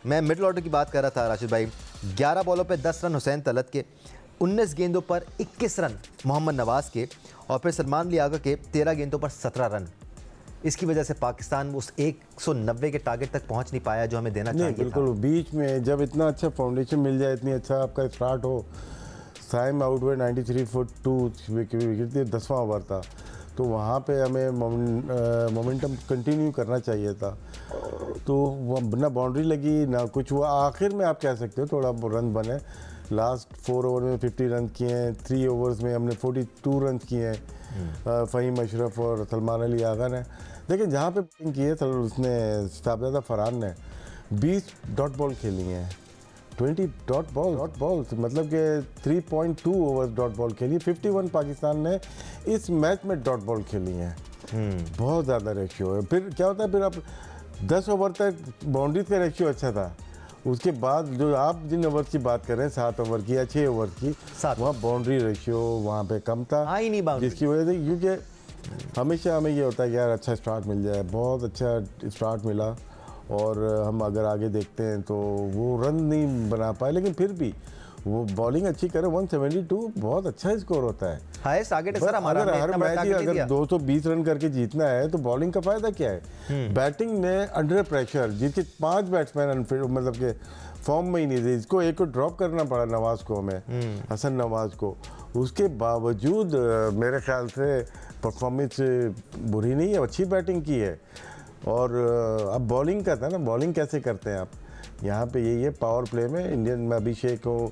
मैं middle order की बात कर रहा था राशिद भाई। 11 बॉलों पे 10 रन हुसैन तलत के, 19 गेंदों पर 21 रन मोहम्मद नवाज़ के, और फिर सलमान लियागा के 13 गेंदों पर 17 रन। इसकी वजह से पाकिस्तान उस 190 के टारगेट तक पहुंच नहीं पाया जो हमें देना चाहिए था। बिल्कुल, बीच में जब इतना अच्छा फाउंडेशन मिल जाए, इतनी अच्छा आपका स्टार्ट हो, साइम आउट हुए 93 फुट 2 विकेट, 10वां ओवर था, तो वहाँ पे हमें मोमेंटम कंटिन्यू करना चाहिए था। तो ना बाउंड्री लगी ना कुछ हुआ। आखिर में आप कह सकते हो थोड़ा रन बने। लास्ट 4 ओवर में 50 रन किए हैं, 3 ओवर्स में हमने 42 रन किए हैं फ़हीम अशरफ और सलमान अली आगा ने। लेकिन जहाँ पे बैटिंग की है उसने साहबजादा फरहान ने 20 डॉट बॉल खेली हैं, 20 डॉट बॉल मतलब कि 3.2 ओवर डॉट बॉल खेली। 51 पाकिस्तान ने इस मैच में डॉट बॉल खेली हैं। बहुत ज़्यादा रेशियो है। फिर क्या होता है, फिर आप 10 ओवर तक बाउंड्री का रेशियो अच्छा था, उसके बाद जो आप जिन ओवर की बात कर रहे हैं 7 ओवर की या 6 ओवर की, वहाँ बाउंड्री रेशियो वहाँ पे कम था, जिसकी वजह से, क्योंकि हमेशा हमें ये होता है कि यार अच्छा स्टार्ट मिल जाए। बहुत अच्छा स्टार्ट मिला और हम अगर आगे देखते हैं तो वो रन नहीं बना पाए, लेकिन फिर भी वो बॉलिंग अच्छी करे। 172 बहुत अच्छा स्कोर होता है। हाईएस्ट टारगेट है सर हमारा। अगर हर मैच ही अगर 220 रन करके जीतना है तो बॉलिंग का फायदा क्या है? बैटिंग में अंडर प्रेशर जिसके 5 बैट्समैन मतलब के फॉर्म में ही नहीं थे, इसको एक को ड्रॉप करना पड़ा नवाज को, हमें हसन नवाज को। उसके बावजूद मेरे ख्याल से परफॉर्मेंस बुरी नहीं है, अच्छी बैटिंग की है। और अब बॉलिंग का था ना, बॉलिंग कैसे करते हैं आप? यहाँ पे यही है पावर प्ले में। इंडियन में अभिषेक हो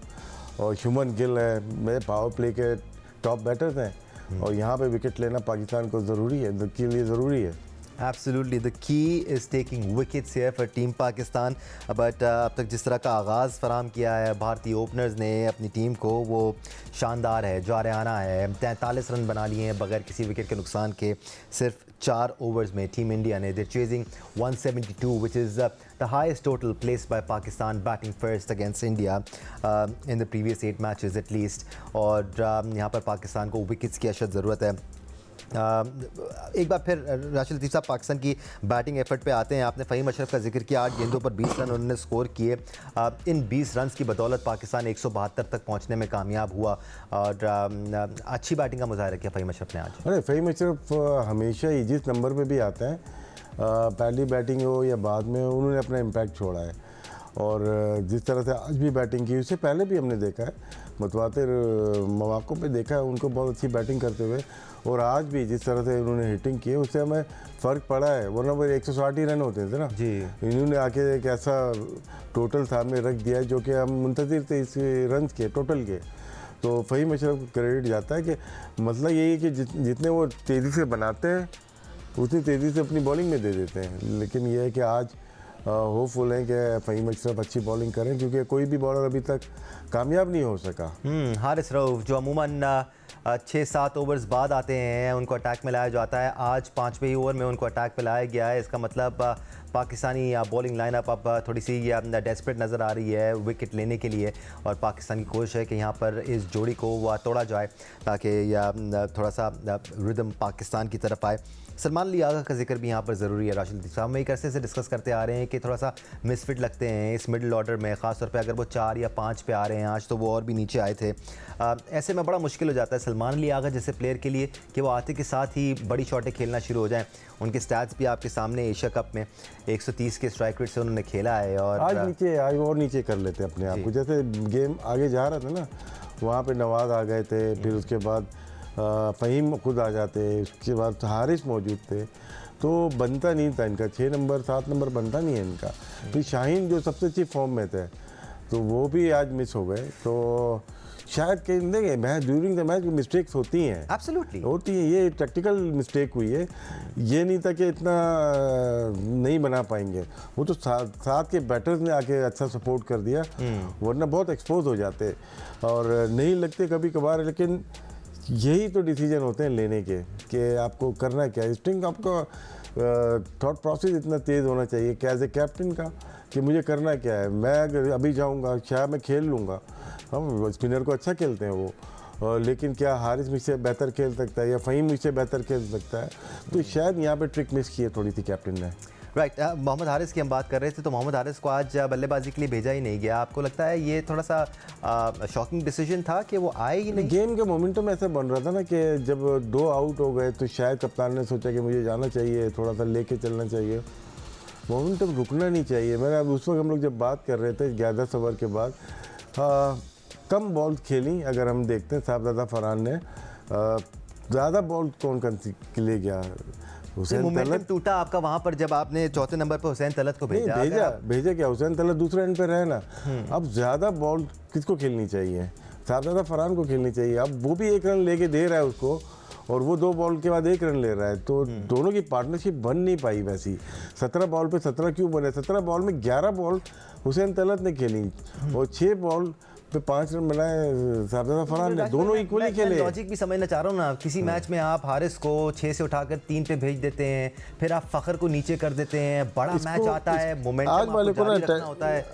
और शुभमन गिल है, मेरे पावर प्ले के टॉप बैटर्स हैं, और यहाँ पे विकेट लेना पाकिस्तान को ज़रूरी है, के लिए ज़रूरी है। Absolutely, the key is taking wickets here for Team Pakistan. But अब तक जिस तरह का आगाज़ फराम किया है भारतीय ओपनर्स ने अपनी टीम को, वो शानदार है, जारहाना है। 43 रन बना लिए हैं बगैर किसी विकेट के नुकसान के सिर्फ 4 ओवर्स में टीम इंडिया ने। They're chasing 172, which is the highest total placed by Pakistan batting first against India in the previous 8 matches at least. और यहाँ पर पाकिस्तान को विकेट्स की अशद ज़रूरत है। एक बार फिर राशिद लतीफ़ साहब पाकिस्तान की बैटिंग एफर्ट पे आते हैं। आपने फ़हीम अशरफ का जिक्र किया, 8 गेंदों पर 20 रन उन्होंने स्कोर किए। इन 20 रन की बदौलत पाकिस्तान 172 तक पहुंचने में कामयाब हुआ और अच्छी बैटिंग का मुजाहरा किया फ़हीम अशरफ ने आज। अरे फ़हीम अशरफ हमेशा ही जिस नंबर पे भी आते हैं, पहली बैटिंग हो या बाद में, उन्होंने अपना इम्पैक्ट छोड़ा है। और जिस तरह से आज भी बैटिंग की, उससे पहले भी हमने देखा है, मुतवातिर मौक़ों पे देखा है उनको बहुत अच्छी बैटिंग करते हुए। और आज भी जिस तरह से उन्होंने हिटिंग की है उससे हमें फ़र्क पड़ा है, वरना वो 160 ही रन होते थे ना जी। इन्होंने आके एक ऐसा टोटल सामने रख दिया है जो कि हम मुंतज़िर थे इस रन के टोटल के। तो फ़हीम अशरफ को क्रेडिट जाता है कि मतलब यही है कि जितने वो तेज़ी से बनाते हैं उतनी तेज़ी से अपनी बॉलिंग में दे देते हैं। लेकिन यह है कि आज होपफुल है कि फ़हीम अशरफ अच्छी बॉलिंग करें, क्योंकि कोई भी बॉलर अभी तक कामयाब नहीं हो सका। हारिस रऊफ़ जो अमूमन 6-7 ओवर्स बाद आते हैं, उनको अटैक में लाया जाता है, आज 5वें ही ओवर में उनको अटैक में लाया गया है। इसका मतलब पाकिस्तानी बॉलिंग लाइनअप अब थोड़ी सी डेस्परेट नज़र आ रही है विकेट लेने के लिए, और पाकिस्तान की कोशिश है कि यहाँ पर इस जोड़ी को वह तोड़ा जाए ताकि थोड़ा सा रिदम पाकिस्तान की तरफ आए। सलमान अली आगा का जिक्र भी यहाँ पर ज़रूरी है। राशिद लतीफ़ साहब हम एक अरसे से डिस्कस करते आ रहे हैं कि थोड़ा सा मिसफिट लगते हैं इस मिडिल ऑर्डर में, ख़ासतौर पे अगर वो 4 या 5 पे आ रहे हैं। आज तो वो और भी नीचे आए थे। ऐसे में बड़ा मुश्किल हो जाता है सलमान अली आगा जैसे प्लेयर के लिए कि वो आते के साथ ही बड़ी शॉटें खेलना शुरू हो जाएँ। उनके स्टैट्स भी आपके सामने, एशिया कप में 130 के स्ट्राइक रेट से उन्होंने खेला है। और आज और नीचे कर लेते हैं अपने आप को। जैसे गेम आगे जा रहा था ना, वहाँ पे नवाज आ गए थे, फिर उसके बाद फ़हीम खुद आ जाते, उसके बाद हारिस मौजूद थे, तो बनता नहीं था इनका 6 नंबर 7 नंबर बनता नहीं है इनका। फिर शाहीन जो सबसे अच्छी फॉर्म में थे तो वो भी आज मिस हो गए। तो शायद कहीं देंगे match during the match mistakes होती हैं, एब्सोल्युटली होती हैं। ये टैक्टिकल मिस्टेक हुई है, ये नहीं था कि इतना नहीं बना पाएंगे। वो तो साथ के बैटर्स ने आके अच्छा सपोर्ट कर दिया, वरना बहुत एक्सपोज हो जाते और नहीं लगते कभी कभार। लेकिन यही तो डिसीजन होते हैं लेने के कि आपको करना क्या है। स्टिंग आपका थॉट प्रोसेस इतना तेज़ होना चाहिए कि एज ए कैप्टन का कि मुझे करना क्या है। मैं अगर अभी जाऊंगा शायद मैं खेल लूँगा, हम स्पिनर को अच्छा खेलते हैं वो, लेकिन क्या हारिस मुझसे बेहतर खेल सकता है या फ़हीम मुझसे बेहतर खेल सकता है? तो शायद यहाँ पे ट्रिक मिस की है थोड़ी सी कैप्टन ने। राइट। मोहम्मद हारिस की हम बात कर रहे थे, तो मोहम्मद हारिस को आज बल्लेबाजी के लिए भेजा ही नहीं गया। आपको लगता है ये थोड़ा सा शॉकिंग डिसीजन था कि वो आए ही नहीं? गेम के मोमेंटम ऐसा बन रहा था ना कि जब 2 आउट हो गए तो शायद कप्तान ने सोचा कि मुझे जाना चाहिए, थोड़ा सा लेके चलना चाहिए, मोमेंटम रुकना नहीं चाहिए। मैंने अब उस वक्त हम लोग जब बात कर रहे थे 11 ओवर के बाद, कम बॉल खेली। अगर हम देखते हैं साहबजादा फरहान ने ज़्यादा बॉल कौन के लिए गया, हुसैन तलत टूटा आपका वहां पर जब आपने चौथे नंबर पर हुसैन तलत को भेजा क्या हुसैन तलत दूसरे एंड पे रहे ना। अब ज़्यादा बॉल किसको खेलनी चाहिए? साहबजादा फरहान को खेलनी चाहिए। अब वो भी 1 रन लेके दे रहा है उसको, और वो 2 बॉल के बाद 1 रन ले रहा है, तो दोनों की पार्टनरशिप बन नहीं पाई वैसी। 17 बॉल पे 17 क्यों बने? 17 बॉल में 11 बॉल हुसैन तलत ने खेली और 6 बॉल पे 5 रन बनाए साहबजादा फरहान ने, दोनों इक्वली खेले। लॉजिक भी समझना चाह रहा हूँ ना, किसी मैच में आप हारिस को 6 से उठाकर 3 पे भेज देते हैं, फिर आप फखर को नीचे कर देते हैं, बड़ा मैच आता है, मोमेंटम आज वाले को ना होता है।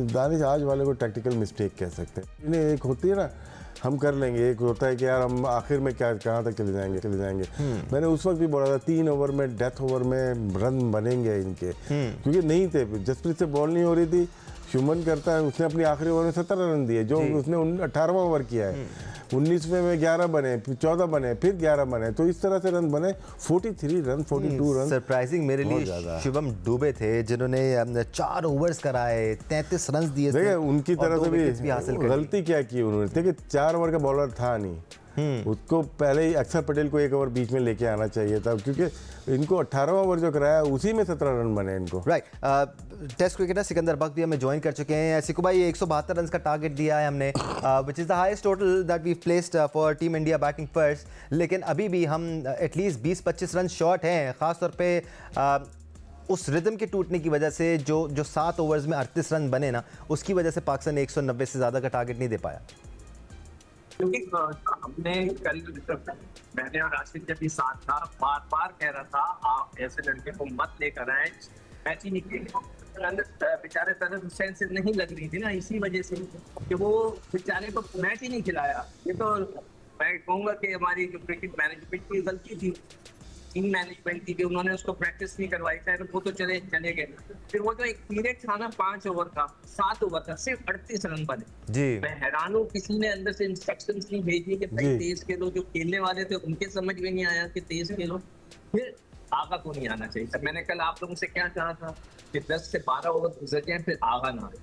दानिश, आज वाले को टैक्टिकल मिस्टेक कह सकते हैं। इन्हें एक होती है ना, हम कर लेंगे, एक होता है कि यार हम आखिर में क्या कहाँ तक चले जाएंगे। मैंने उस वक्त भी बोला था 3 ओवर में, डेथ ओवर में रन बनेंगे इनके, क्योंकि नहीं थे। जसप्रीत से बॉल नहीं हो रही थी, शुमन करता है, उसने अपनी आखिरी ओवर में 17 रन दिए, जो उसने 18वां ओवर किया है। 19वें में 11 बने, फिर 14 बने, फिर 11 बने, तो इस तरह से रन बने 43 रन, 42 रन। सरप्राइजिंग मेरे लिए शुभम दुबे थे, जिन्होंने 4 ओवर्स कराए, 33 रन दिए। देखिए उनकी तरफ से भी गलती क्या की उन्होंने, देखिए 4 ओवर का बॉलर था नहीं, उसको पहले ही अक्षर पटेल को 1 ओवर बीच में लेके आना चाहिए था, क्योंकि इनको 18वां ओवर जो कराया उसी में 17 रन बने इनको। राइट। टेस्ट क्रिकेटर सिकंदर बख्त भी हमें ज्वाइन कर चुके हैं। सिकू भाई, 172 रन का टारगेट दिया है हमने, which is the highest total that we placed for team India batting first, लेकिन अभी भी हम एटलीस्ट 20-25 रन शॉर्ट हैं, ख़ासतौर पे उस रिदम के टूटने की वजह से। जो 7 ओवर्स में 38 रन बने ना, उसकी वजह से पाकिस्तान 190 से ज़्यादा का टारगेट नहीं दे पाया। क्योंकि हमने कल, मैंने और राशिद जब भी साथ था, बार बार कह रहा था आप ऐसे लड़के को मत लेकर आए, मैच ही नहीं खेले। बेचारे तलत हुसैन से नहीं लग रही थी ना, इसी वजह से कि वो बेचारे को मैच ही नहीं खिलाया। ये तो मैं कहूँगा कि हमारी जो क्रिकेट मैनेजमेंट की गलती थी, टीम मैनेजमेंट की, उन्होंने उसको प्रैक्टिस नहीं करवाई था, तो वो तो चले गए। फिर वो जो एक पीरियड था ना 5 ओवर का, 7 ओवर का, सिर्फ 38 रन बने जी। मैं हैरान हूँ, किसी ने अंदर से इंस्ट्रक्शंस नहीं भेजी कि भाई तेज खेलो। जो खेलने वाले थे उनके समझ में नहीं आया कि तेज खेलो। फिर आगा को नहीं आना चाहिए। मैंने कल आप लोगों से क्या कहा था कि 10 से 12 ओवर गुजर जाए, फिर आगा ना आए,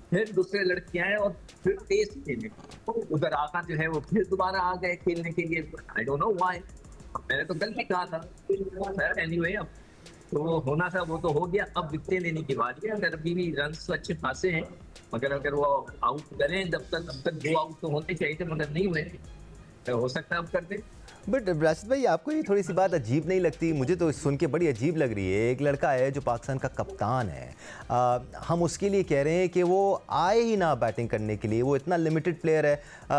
फिर दूसरे लड़के आए और फिर तेज खेले। उधर आगा जो है वो फिर दोबारा आ गए खेलने के लिए। आई डोंट नो व्हाई, मैंने तो गलती कहा था। एनीवे, अब तो वो होना था वो तो हो गया। अब विकेट लेने की बात है। अगर अभी भी रन तो अच्छे खासे हैं, मगर अगर वो आउट करें, अब तक 2 आउट तो होने चाहिए थे, मगर नहीं हुए, तो हो सकता है अब कर दें। बट राशिद भाई, आपको ये थोड़ी सी बात अजीब नहीं लगती? मुझे तो सुन के बड़ी अजीब लग रही है। एक लड़का है जो पाकिस्तान का कप्तान है, हम उसके लिए कह रहे हैं कि वो आए ही ना बैटिंग करने के लिए, वो इतना लिमिटेड प्लेयर है,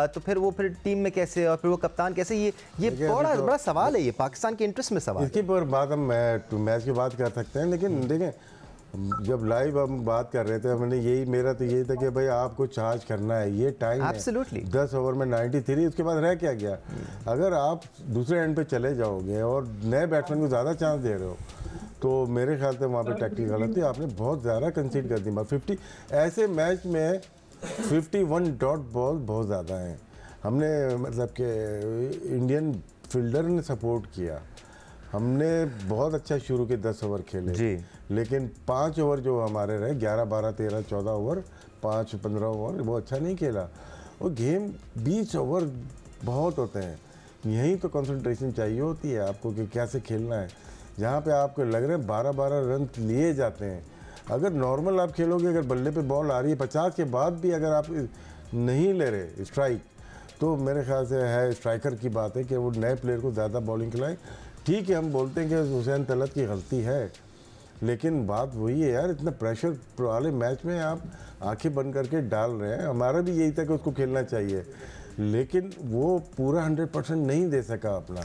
तो फिर टीम में कैसे, और फिर वो कप्तान कैसे? ये बड़ा सवाल है, ये पाकिस्तान के इंटरेस्ट में सवाल। इसके पर बात हम मैच की बात कर सकते हैं, लेकिन देखें जब लाइव हम बात कर रहे थे, मेरा तो यही था कि भाई आपको चार्ज करना है, ये टाइम है 10 ओवर में 93, उसके बाद रह क्या गया। अगर आप दूसरे एंड पे चले जाओगे और नए बैट्समैन को ज़्यादा चांस दे रहे हो, तो मेरे ख्याल से वहाँ पे टैक्टिक गलत थी। आपने बहुत ज़्यादा कंसीड कर दी। 50 ऐसे मैच में 51 डॉट बॉल बहुत ज़्यादा हैं। हमने मतलब कि इंडियन फील्डर ने सपोर्ट किया, हमने बहुत अच्छा शुरू के 10 ओवर खेले जी, लेकिन 5 ओवर जो हमारे रहे, 11, 12, 13, 14 ओवर, 5, 15 ओवर, वो अच्छा नहीं खेला। और गेम 20 ओवर बहुत होते हैं, यहीं तो कंसंट्रेशन चाहिए होती है आपको कि कैसे खेलना है। जहाँ पे आपको लग रहे हैं 12-12 रन लिए जाते हैं, अगर नॉर्मल आप खेलोगे, अगर बल्ले पे बॉल आ रही है 50 के बाद भी अगर आप नहीं ले रहे स्ट्राइक, तो मेरे ख्याल से है स्ट्राइकर की बात है कि वो नए प्लेयर को ज़्यादा बॉलिंग खिलाएं। ठीक है, हम बोलते हैं कि हुसैन तलत की गलती है, लेकिन बात वही है यार, इतना प्रेशर वाले मैच में आप आंखें बंद करके डाल रहे हैं। हमारा भी यही था कि उसको खेलना चाहिए, लेकिन वो पूरा 100% नहीं दे सका अपना।